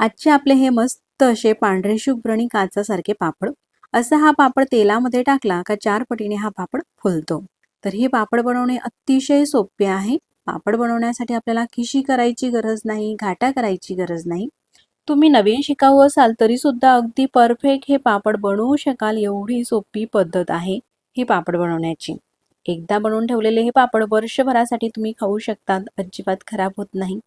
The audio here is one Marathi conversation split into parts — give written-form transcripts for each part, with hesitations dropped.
आजचे आपले हे मस्त असे पांढरे शुभ्र आणि काचासारखे पापड. असा हा पापड तेलामध्ये टाकला का 4 पटीने हा पापड फुलतो. तर हे पापड बनवणे अतिशय सोपे आहे. पापड बनवण्यासाठी आपल्याला खिशी करायची गरज नाही, घाटा करायची गरज नाही. तुम्ही नवीन शिकाऊ असाल तरी सुद्धा अगदी परफेक्ट हे पापड बनवू शकाल, एवढी सोपी पद्धत आहे हे पापड बनवण्याची. एकदा बनवून ठेवलेले हे पापड वर्षभरासाठी तुम्ही खाऊ शकतात, अजिबात खराब होत नाही.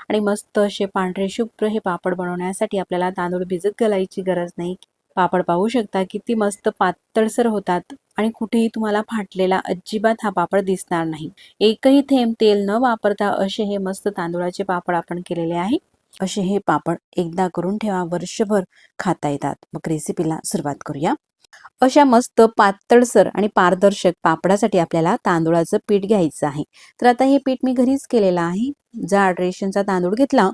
आणि मस्त असे पांढरे शुभ्र हे पापड बनवण्यासाठी आपल्याला तांदूळ भिजत घालायची गरज नाही. पापड पाहू शकता किती मस्त पातळसर होतात आणि कुठेही तुम्हाला फाटलेला अजिबात हा पापड दिसणार नाही. एकही थेंब तेल न वापरता असे हे मस्त तांदूळाचे पापड आपण केलेले आहे. असे हे पापड एकदा करून ठेवा, वर्षभर खाता येतात. मग रेसिपीला सुरुवात करूया. अशा मस्त पातळसर आणि पारदर्शक पापडासाठी आपल्याला तांदूळाचं पीठ घ्यायचं आहे. तर आता हे पीठ मी घरीच केलेलं आहे. जाड रेशनचा तांदूळ घेतला,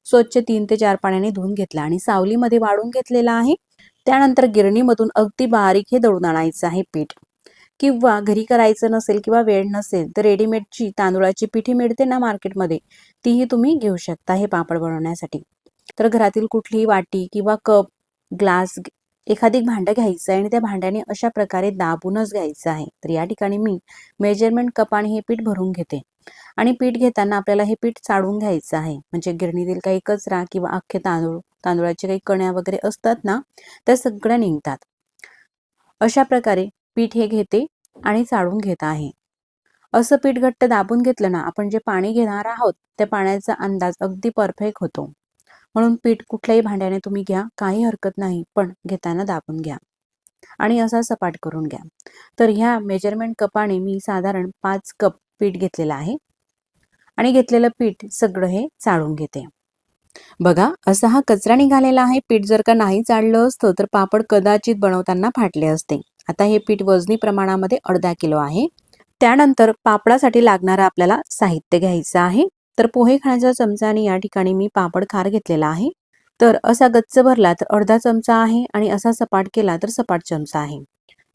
स्वच्छ 3 ते 4 पाण्याने धुवून घेतला आणि सावलीमध्ये वाळून घेतलेला आहे. त्यानंतर गिरणीमधून अगदी बारीक हे दळून आणायचं आहे पीठ. किंवा घरी करायचं नसेल किंवा वेळ नसेल तर रेडीमेडची तांदूळाची पिठी मिळते ना मार्केटमध्ये, तीही तुम्ही घेऊ शकता हे पापड बनवण्यासाठी. तर घरातील कुठलीही वाटी किंवा कप, ग्लास, एखादी भांडं घ्यायचं आहे आणि त्या भांड्याने अशा प्रकारे दाबूनच घ्यायचं आहे. तर या ठिकाणी मी मेजरमेंट कपाने हे पीठ भरून घेते आणि पीठ घेताना आपल्याला हे पीठ चाळून घ्यायचं आहे. म्हणजे गिरणीतील काही कचरा किंवा अख्खे तांदूळाचे काही कण्या वगैरे असतात ना, त्या सगळ्या निघतात. अशा प्रकारे पीठ हे घेते आणि चाळून घेत आहे. असं पीठ घट्ट दाबून घेतलं ना, आपण जे पाणी घेणार आहोत त्या पाण्याचा अंदाज अगदी परफेक्ट होतो. म्हणून पीठ कुठल्याही भांड्याने तुम्ही घ्या, काही हरकत नाही, पण घेताना दाबून घ्या आणि असा सपाट करून घ्या. तर ह्या मेजरमेंट कपाने मी साधारण 5 कप पीठ घेतलेलं आहे आणि घेतलेलं पीठ सगळं हे चाळून घेते. बघा, असा हा कचरा निघालेला आहे. पीठ जर का नाही चाळलं असतं तर पापड कदाचित बनवताना फाटले असते. आता हे पीठ वजनी प्रमाणामध्ये 1/2 किलो आहे. त्यानंतर पापडासाठी लागणारं आपल्याला साहित्य घ्यायचं आहे. तर पोहे खाण्याच्या चमचाने या ठिकाणी मी पापड खार घेतलेला आहे. तर असा गच्च भरला तर अर्धा चमचा आहे आणि असा सपाट केला तर सपाट चमचा आहे.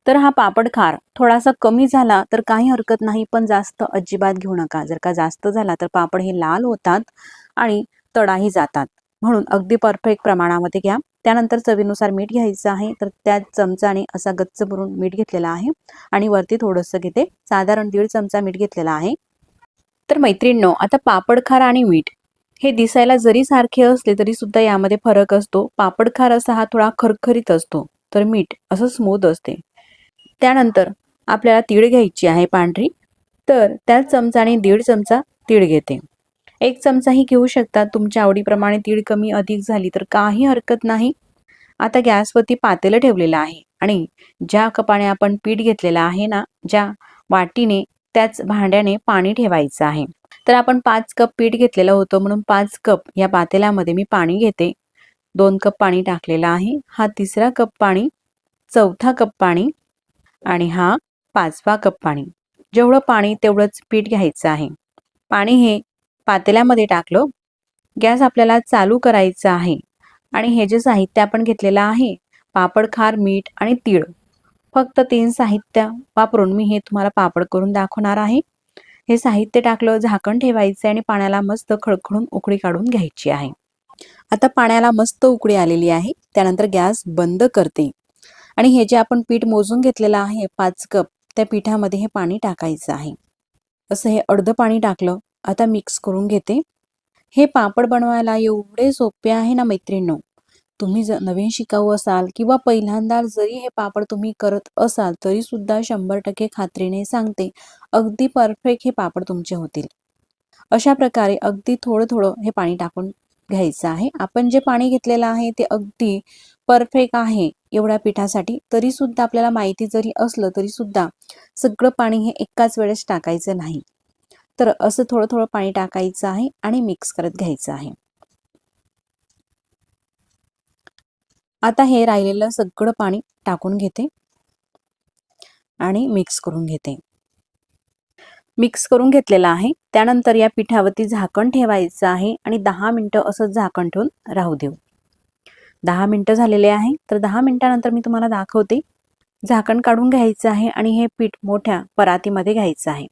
तर हा पापड खार थोडासा कमी झाला तर काही हरकत नाही, पण जास्त अजिबात घेऊ नका. जर का जास्त झाला तर पापड हे लाल होतात आणि तडाही जातात. म्हणून अगदी परफेक्ट प्रमाणामध्ये घ्या. त्यानंतर चवीनुसार मीठ घ्यायचं आहे. तर त्या चमचाने असा गच्च भरून मीठ घेतलेला आहे आणि वरती थोडंसं घेते, साधारण 1.5 चमचा मीठ घेतलेला आहे. तर मैत्रिणींनो, आता पापड खार आणि मीठ हे दिसायला जरी सारखे असले तरी सुद्धा यामध्ये फरक असतो. पापड खार असा हा थोडा खरखरीत असतो, तर मीठ असं स्मूथ असते. त्यानंतर आपल्याला तीळ घ्यायची आहे पांढरी. तर त्याच चमचाने 1.5 चमचा तीळ घेते. 1 चमचाही घेऊ शकता. तुमच्या आवडीप्रमाणे तीळ कमी अधिक झाली तर काही हरकत नाही. आता गॅसवरती पातेलं ठेवलेलं आहे आणि ज्या कपाने आपण पीठ घेतलेलं आहे ना, ज्या वाटीने त्याच भांड्याने पाणी ठेवायचं आहे. तर आपण 5 कप पीठ घेतलेलं होतं म्हणून 5 कप या पातेल्यामध्ये मी पाणी घेते. 2 कप पाणी टाकलेलं आहे. हा 3रा कप पाणी, 4था कप पाणी आणि हा 5वा कप पाणी. जेवढं पाणी तेवढंच पीठ घ्यायचं आहे. पाणी हे पातेल्यामध्ये टाकलं. गॅस आपल्याला चालू करायचा आहे आणि हे जे साहित्य आपण घेतलेलं आहे, पापड खार, मीठ आणि तीळ, फक्त 3 साहित्य वापरून मी हे तुम्हाला पापड करून दाखवणार आहे. हे साहित्य टाकलं, झाकण ठेवायचं आणि पाण्याला मस्त खळखळून उकळी काढून घ्यायची आहे. आता पाण्याला मस्त उकळी आलेली आहे. त्यानंतर गॅस बंद करते आणि हे जे आपण पीठ मोजून घेतलेलं आहे 5 कप, त्या पिठामध्ये हे पाणी टाकायचं आहे. असं हे अर्धं पाणी टाकलं. आता मिक्स करून घेते. हे पापड बनवायला एवढे सोपे आहे ना मैत्रिणींनो. तुम्ही जर नवीन शिकाऊ असाल किंवा पहिल्यांदा जरी हे पापड तुम्ही करत असाल तरी सुद्धा 100% खात्रीने सांगते, अगदी परफेक्ट हे पापड तुमचे होतील. अशा प्रकारे अगदी थोडं थोडं हे पाणी टाकून घ्यायचं आहे. आपण जे पाणी घेतलेलं आहे ते अगदी परफेक्ट आहे एवढ्या पिठासाठी. तरी सुद्धा आपल्याला माहिती जरी असलं तरी सुद्धा सगळं पाणी हे एकाच वेळेस टाकायचं नाही. तर असं थोडं थोडं पाणी टाकायचं आहे आणि मिक्स करत घ्यायचं आहे. आता हे राहिलेलं सगळं पाणी टाकून घेते आणि मिक्स करून घेते. मिक्स करून घेतलेलं आहे. त्यानंतर या पिठावरती झाकण ठेवायचं आहे आणि 10 मिनिटं असं झाकण ठेवून राहू देऊ. 10 मिनिटं झालेले आहे. तर 10 मिनिटानंतर मी तुम्हाला दाखवते. झाकण काढून घ्यायचं आहे आणि हे पीठ मोठ्या परातीमध्ये घ्यायचं आहे.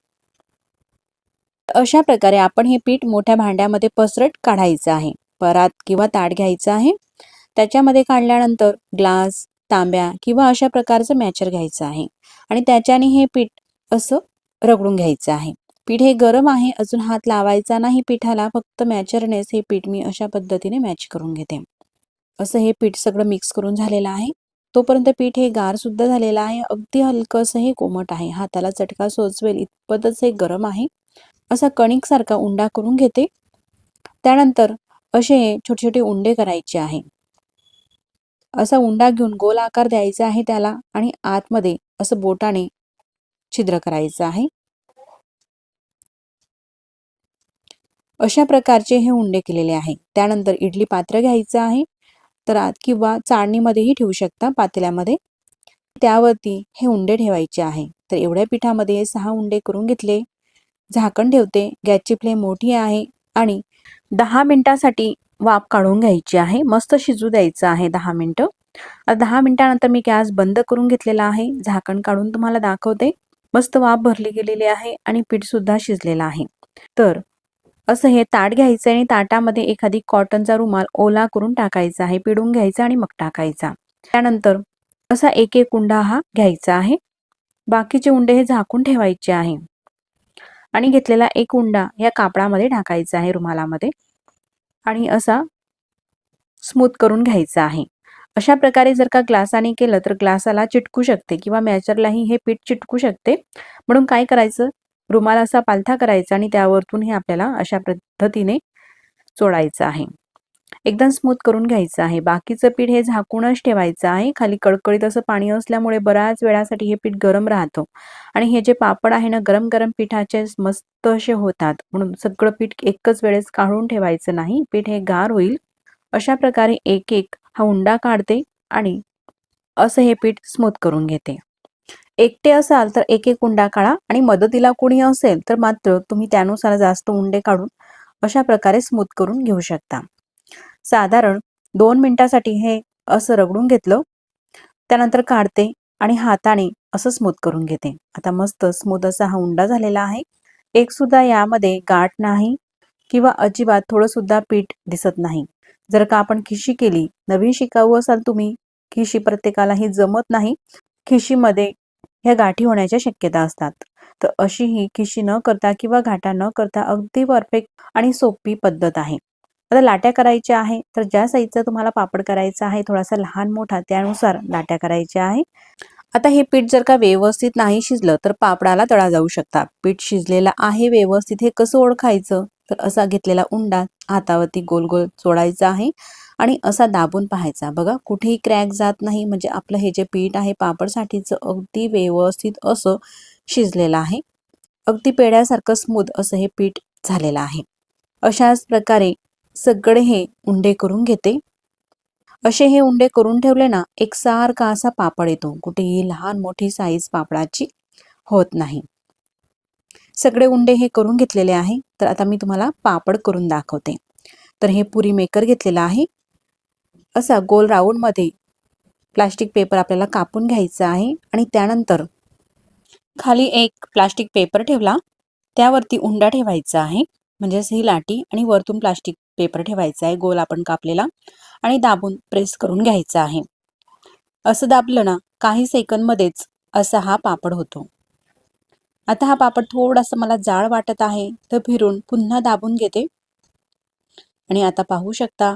अशा प्रकारे आपण हे पीठ मोठ्या भांड्यामध्ये पसरट काढायचं आहे. परात किंवा ताट घ्यायचं आहे. त्याच्यामध्ये काढल्यानंतर ग्लास, तांब्या किंवा अशा प्रकारचं मॅचर घ्यायचं आहे आणि त्याच्याने हे पीठ असं रगडून घ्यायचं आहे. पीठ हे गरम आहे, अजून हात लावायचा नाही पिठाला, फक्त मॅचरनेच हे पीठ मी अशा पद्धतीने मॅच करून घेते. असं हे पीठ सगळं मिक्स करून झालेलं आहे. तोपर्यंत पीठ हे गार सुद्धा झालेलं आहे. अगदी हलकंसं हे कोमट आहे. हाताला चटका सोचवेल इतपतच हे गरम आहे. असा कणिकसारखा उंडा करून घेते. त्यानंतर असे छोटे छोटे उंडे करायचे आहे. असा उंडा घेऊन गोल आकार द्यायचा आहे त्याला आणि आतमध्ये असं बोटाने छिद्र करायचं आहे. अशा प्रकारचे हे उंडे केलेले आहे. त्यानंतर इडली पात्र घ्यायचं आहे. तर आत किंवा चाळणीमध्येही ठेवू शकता, पातेल्यामध्ये. त्यावरती हे उंडे ठेवायचे आहे. तर एवढ्या पिठामध्ये 6 उंडे करून घेतले. झाकण ठेवते. गॅसची फ्लेम मोठी आहे आणि 10 मिनिटासाठी वाफ काढून घ्यायची आहे. मस्त शिजू द्यायचं आहे 10 मिनिटं. 10 मिनिटानंतर मी गॅस बंद करून घेतलेला आहे. झाकण काढून तुम्हाला दाखवते. मस्त वाफ भरली गेलेली आहे आणि पीठ सुद्धा शिजलेलं आहे. तर असं हे ताट घ्यायचं आणि ताटामध्ये एखादी कॉटनचा रुमाल ओला करून टाकायचा आहे. पिळून घ्यायचा आणि मग टाकायचा. त्यानंतर असा एक एक उंडा हा घ्यायचा आहे. बाकीचे उंडे हे झाकून ठेवायचे आहे आणि घेतलेला एक उंडा या कापडामध्ये टाकायचा आहे, रुमालामध्ये, आणि असा स्मूथ करून घ्यायचा आहे. अशा प्रकारे जर का ग्लासाने केलं तर ग्लासाला चिटकू शकते किंवा मॅचरलाही हे पीठ चिटकू शकते. म्हणून काय करायचं, रुमाल असा पालथा करायचा आणि त्यावरतून हे आपल्याला अशा पद्धतीने चोळायचं आहे. एकदम स्मूथ करून घ्यायचं आहे. बाकीचं पीठ हे झाकूनच ठेवायचं आहे. खाली कडकडीत असं पाणी असल्यामुळे बऱ्याच वेळासाठी हे पीठ गरम राहतं आणि हे जे पापड आहे ना, गरम गरम पिठाचे मस्त असे होतात. म्हणून सगळं पीठ एकच वेळेस काढून ठेवायचं नाही, पीठ हे गार होईल. अशा प्रकारे एक एक हा उंडा काढते आणि असं हे पीठ स्मूथ करून घेते. एकटे असाल तर एक एक उंडा काढा आणि मदतीला कोणी असेल तर मात्र तुम्ही त्यानुसार जास्त उंडे काढून अशा प्रकारे स्मूथ करून घेऊ शकता. साधारण 2 मिनिटासाठी हे असं रगडून घेतलं. त्यानंतर काढते आणि हाताने असं स्मूथ करून घेते. आता मस्त स्मूथ असा हा उंडा झालेला आहे. एक सुद्धा यामध्ये गाठ नाही किंवा अजिबात थोडं सुद्धा पीठ दिसत नाही. जर का आपण खिशी केली, नवीन शिकाऊ असाल तुम्ही, खिशी प्रत्येकालाही जमत नाही, खिशीमध्ये ह्या गाठी होण्याच्या शक्यता असतात. तर अशी ही खिशी न करता किंवा गाठा न करता अगदी परफेक्ट आणि सोपी पद्धत आहे. आता लाट्या करायच्या आहे, तर ज्या साईजचा तुम्हाला पापड करायचा आहे, थोडासा लहान मोठा त्यानुसार लाट्या करायच्या आहे. आता हे पीठ जर का व्यवस्थित नाही शिजलं तर पापडाला तळा जाऊ शकतात. पीठ शिजलेलं आहे व्यवस्थित हे कसं ओळखायचं, तर असा घेतलेला उंडा हातावरती गोल गोल चोळायचा आहे आणि असा दाबून पाहायचा. बघा, कुठेही क्रॅक जात नाही, म्हणजे आपलं हे जे पीठ आहे पापडसाठीचं अगदी व्यवस्थित असं शिजलेलं आहे. अगदी पेढ्यासारखं स्मूथ असं हे पीठ झालेलं आहे. अशाच प्रकारे सगळे हे उंडे करून घेते. असे हे उंडे करून ठेवले ना, एकसारखा असा पापड येतो. कुठेही लहान मोठी साईज पापडाची होत नाही. सगळे उंडे हे करून घेतलेले आहे. तर आता मी तुम्हाला पापड करून दाखवते. तर हे पुरी मेकर घेतलेला आहे. असा गोल राऊंड मध्ये प्लास्टिक पेपर आपल्याला कापून घ्यायचा आहे आणि त्यानंतर खाली एक प्लास्टिक पेपर ठेवला, त्यावरती उंडा ठेवायचा आहे, म्हणजेच ही लाटी, आणि वरतून प्लास्टिक पेपर ठेवायचा आहे गोल आपण कापलेला आणि दाबून प्रेस करून घ्यायचा आहे. असं दाबलं ना, काही सेकंदमध्येच असा हा पापड होतो. आता हा पापड थोडासा मला जाड वाटत आहे, तर फिरून पुन्हा दाबून घेते आणि आता पाहू शकता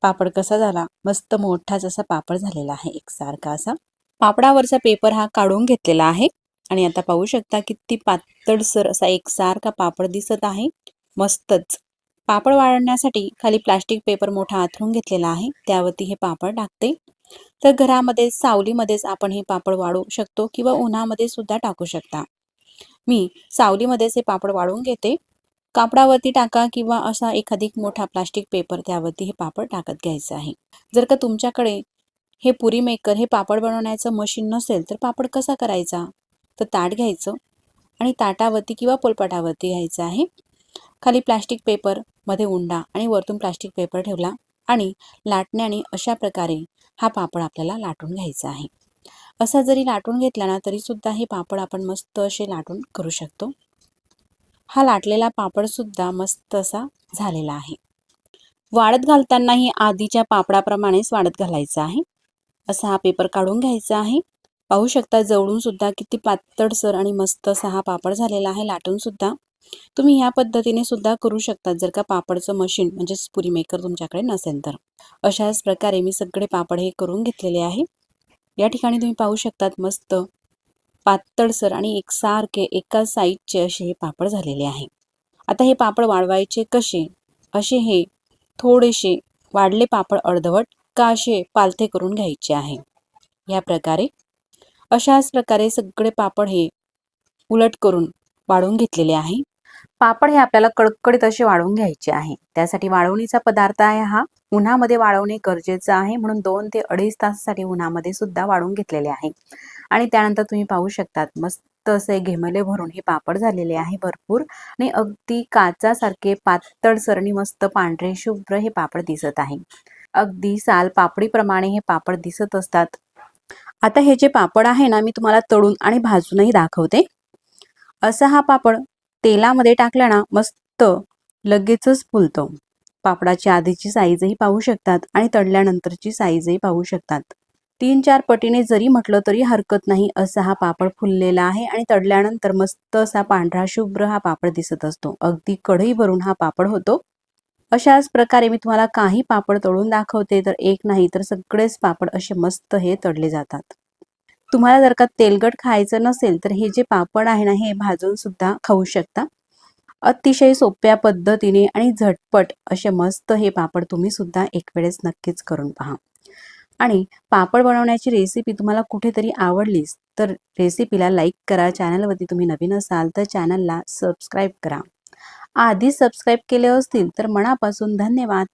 पापड कसा झाला. मस्त मोठाच असा पापड झालेला आहे, एकसारखा असा. पापडावरचा पेपर हा काढून घेतलेला आहे आणि आता पाहू शकता किती पातळसर असा एकसारखा पापड दिसत आहे. मस्तच. पापड वाळवण्यासाठी खाली प्लास्टिक पेपर मोठा आथरून घेतलेला आहे, त्यावरती हे पापड टाकते. तर घरामध्ये सावलीमध्येच आपण हे पापड वाळू शकतो किंवा उन्हामध्ये सुद्धा टाकू शकता. मी सावलीमध्येच हे पापड वाळवून घेते. कापडावरती टाका किंवा असा एखादी मोठा प्लास्टिक पेपर, त्यावरती हे पापड टाकत घ्यायचं आहे. जर का तुमच्याकडे हे पुरी मेकर, हे पापड बनवण्याचं मशीन नसेल तर पापड कसा करायचा, तर ताट घ्यायचं आणि ताटावरती किंवा पोलपाटावरती घ्यायचं आहे. खाली प्लास्टिक पेपर, मध्ये उंडा आणि वरतून प्लास्टिक पेपर ठेवला आणि लाटण्याने अशा प्रकारे हा पापड आपल्याला लाटून घ्यायचा आहे. असा जरी लाटून घेतला ना तरी सुद्धा हे पापड आपण मस्त असे लाटून करू शकतो. हा लाटलेला पापड सुद्धा मस्त असा झालेला आहे. वाळत घालतानाही आधीच्या पापडाप्रमाणेच वाळत घालायचं आहे. असा हा पेपर काढून घ्यायचा आहे. पाहू शकता जवळून सुद्धा किती पातळसर आणि मस्त असा हा पापड झालेला आहे. लाटून सुद्धा तुम्ही ह्या पद्धतीने सुद्धा करू शकता जर का पापडचं मशीन म्हणजेच पुरी मेकर तुमच्याकडे नसेल तर. अशाच प्रकारे मी सगळे पापड हे करून घेतलेले आहे. या ठिकाणी तुम्ही पाहू शकतात मस्त पातळसर आणि एकसारखे एकाच साईजचे असे हे पापड झालेले आहे. आता हे पापड वाळवायचे कसे? असे हे थोडेसे वाढले पापड अर्धवट का असे पालथे करून घ्यायचे आहे. या प्रकारे अशाच प्रकारे सगळे पापड हे उलट करून वाळवून घेतलेले आहे. पापड हे आपल्याला कडकडीत असे वाळवून घ्यायचे आहे. त्यासाठी वाळवणीचा पदार्थ आहे हा उन्हामध्ये वाळवणे गरजेचं आहे, म्हणून 2 ते 2.5 तासासाठी उन्हामध्ये सुद्धा वाळवून घेतलेले आहे. आणि त्यानंतर तुम्ही पाहू शकतात मस्त असे घेमले भरून हे पापड झालेले आहे भरपूर आणि अगदी काचासारखे पातळसर आणि मस्त पांढरे शुभ्र हे पापड दिसत आहे. अगदी साल पापडीप्रमाणे हे पापड दिसत असतात. आता हे जे पापड आहे ना मी तुम्हाला तळून आणि भाजूनही दाखवते. असा हा पापड तेलामध्ये टाकला ना मस्त लगेचच फुलतो. पापडाची आधीची साईजही पाहू शकतात आणि तळल्यानंतरची साईजही पाहू शकतात. 3-4 पटीने जरी म्हटलं तरी हरकत नाही असा हा पापड फुललेला आहे आणि तळल्यानंतर मस्त असा पांढरा शुभ्र हा पापड दिसत असतो. अगदी कढई भरून हा पापड होतो. अशाच प्रकारे मी तुम्हाला काही पापड तळून दाखवते तर एक नाही तर सगळेच पापड असे मस्त हे तळले जातात. तुम्हाला जर का तेलकट खायचं नसेल तर हे जे पापड आहे ना हे भाजून सुद्धा खाऊ शकता. अतिशय सोप्या पद्धतीने आणि झटपट असे मस्त हे पापड तुम्ही सुद्धा एक वेळेस नक्कीच करून पहा. आणि पापड बनवण्याची रेसिपी तुम्हाला कुठेतरी आवडलीच तर रेसिपीला लाईक करा. चॅनलवरती तुम्ही नवीन असाल तर चॅनलला सबस्क्राईब करा. आधी सबस्क्राईब केले असतील तर मनापासून धन्यवाद.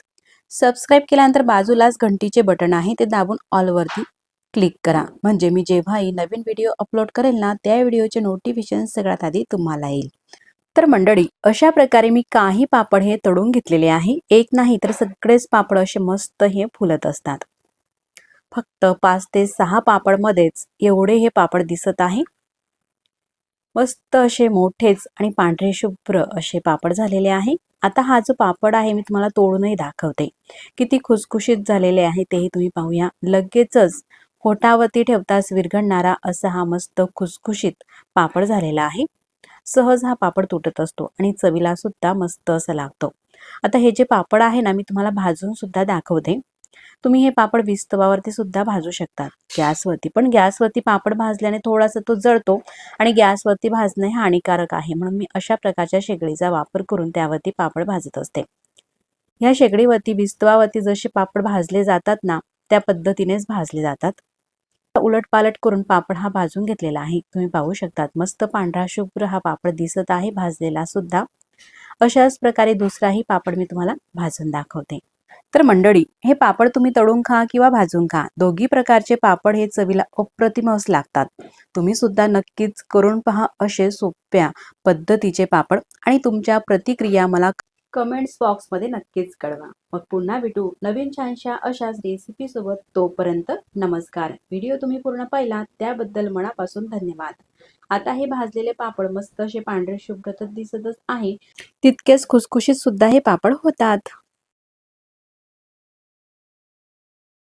सबस्क्राईब केल्यानंतर बाजूलाच घंटीचे बटन आहे ते दाबून ऑलवरती क्लिक करा, म्हणजे मी जेव्हाही नवीन व्हिडिओ अपलोड करेल ना त्या व्हिडिओचे नोटिफिकेशन सगळ्यात आधी तुम्हाला येईल. तर मंडळी अशा प्रकारे मी काही पापड हे तळून घेतलेले आहे. एक नाही तर सगळेच पापड असे मस्त हे फुलत असतात. फक्त 5 ते 6 पापडमध्येच एवढे हे पापड दिसत आहे. मस्त असे मोठेच आणि पांढरे शुभ्र असे पापड झालेले आहे. आता हा जो पापड आहे मी तुम्हाला तोडूनही दाखवते. किती खुसखुशीत झालेले आहे तेही तुम्ही पाहूया. लगेचच पोटावरती ठेवताच विरघळणारा असा हा मस्त खुसखुशीत पापड झालेला आहे. सहज हा पापड तुटत असतो आणि चवीला सुद्धा मस्त असा लागतो. आता हे जे पापड आहे ना मी तुम्हाला भाजून सुद्धा दाखवते. तुम्ही हे पापड विस्तवावरती सुद्धा भाजू शकतात गॅसवरती, पण गॅसवरती पापड भाजल्याने थोडासा तो जळतो आणि गॅसवरती भाजणे हानिकारक आहे, म्हणून मी अशा प्रकारच्या शेगडीचा वापर करून त्यावरती पापड भाजत असते. या शेगडीवरती विस्तवावरती जसे पापड भाजले जातात ना त्या पद्धतीनेच भाजले जातात. उलटपालट करून पापड हा भाजून घेतलेला आहे. तुम्ही पाहू शकतात मस्त पांढरा शुभ्र हा पापड दिसत आहे भाजलेला सुद्धा. अशाच प्रकारे दुसराही पापड मी तुम्हाला भाजून दाखवते. तर मंडळी हे पापड तुम्ही तळून खा किंवा भाजून खा, दोघी प्रकारचे पापड हे चवीला अप्रतिमच लागतात. तुम्ही सुद्धा नक्कीच करून पहा असे सोप्या पद्धतीचे पापड आणि तुमच्या प्रतिक्रिया मला कमेंट्स बॉक्समध्ये नक्कीच कळवा. मग पुन्हा भेटू नवीन छानशा अशाच रेसिपी सोबत. तोपर्यंत नमस्कार. व्हिडिओ तुम्ही पूर्ण पाहिला त्याबद्दल मनापासून धन्यवाद. आता हे भाजलेले पापड मस्त असे पांढरे शुभ्र तर दिसतच आहे, तितकेच खुसखुशीत सुद्धा हे पापड होतात.